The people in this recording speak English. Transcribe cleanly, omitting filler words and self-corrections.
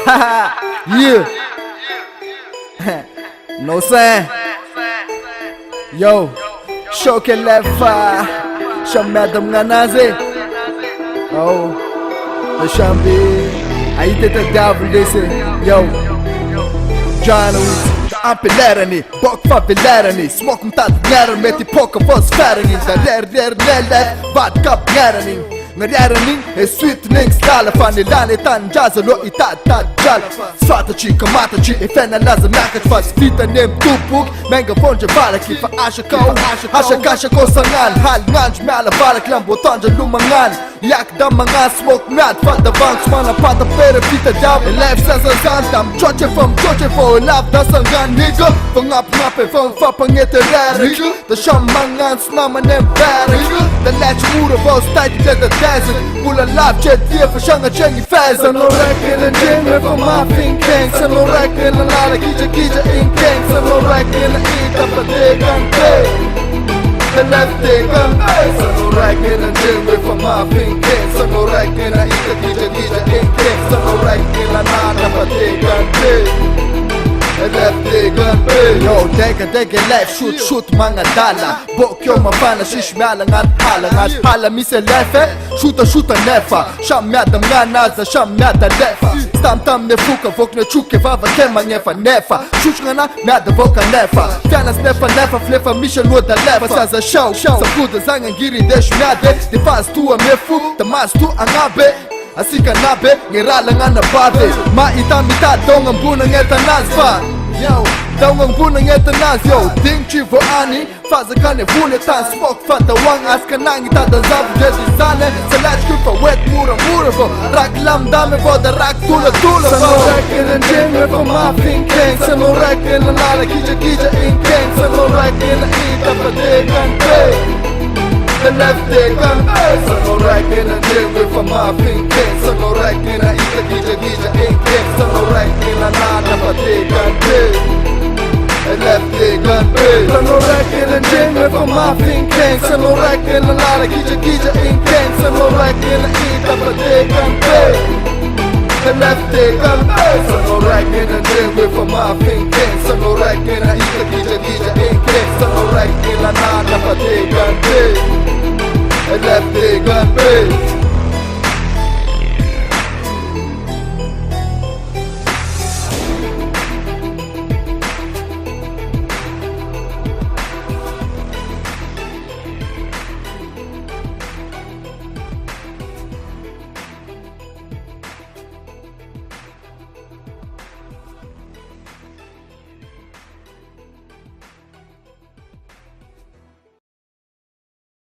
Yeah. No saying. Yo, show que leva. Chamada mnganaze. Oh, the chambi. Aí tenta diabo desse. Yo, John Ampelerani, bok van belerani. Smok mtat nerani, meti poka vos ferani. Da ler, vad kap nerani. Ngarjärani är sweetning stala. Fan i landet tan jazza lo i tat jal. Svata chi kamata chi i fenna laza nakat. Fast fita nem tupuk. Menga fonja valaki fa asha kau. Asha kasha ko sangan. Hal nganj mala valak lambo tanja lumangan. Jak dam mga smoke mat. Fata vanks mana pata pere fita dab. Life sensa santam. Choche fo laf da sangan nigga. Fangap ngape fang fa pangeterer. Da shamangan snaman nem bärig. Da läch mura vos tajt the desert. Pula lap jet dia för sjunga kängi fäs. Sen och räcker en gymmer för muffin king. Sen och räcker en lala kija in king. Sen och räcker en ita för det kan pay. The left they can pay. Sen och räcker en gymmer för muffin king. Sen och räcker en ita kija in king. Sen och räcker en lala för det kan pay. Yo, dega life shoot mga dala. Bok yo mafana shish mealangat hala mise lefe. Shoota nefa. Sham meadam nganaza sham meada lefa. Stam ne fuka vok ne chuke vava kema nefa. Shush ngana meada voka nefa. Fianas nefa flefa misha luoda lefa. Saza show sakuda zangan giri desh meade. De faz tua mefu, de mas tu angabe. Asika nabe, ngirala nga na bade. Maita dongang bunang etanazva. Yo, dongang bunang etanaz. Yo, ding chi vo ani. Faza kane vule tan smok fata wang. Aska nang ita da zavu jedi zane. Selach kufa wet mura vo. Rak lam dame vo da rak tula vo. Sano rekken en jimmer vo muffin king. Sano rekken en lala kija in king. Sano rekken en ita pa de kan pay. The left they can pay. Sano rekken en jimmer vo muffin king. Sano rekken en ita kija in king. Sano rekken en lala pa de kan pay. The left they can pay. Sano rekken en jimmer vo muffin king. Sano rekken en lala kija in king. Sano rekken en ita pa de kan pay. The left they can pay. Sano rekken en jimmer vo muffin king. Sano rekken en ita kija in king. Sano rekken en lala pa de kan pay. The left they can pay.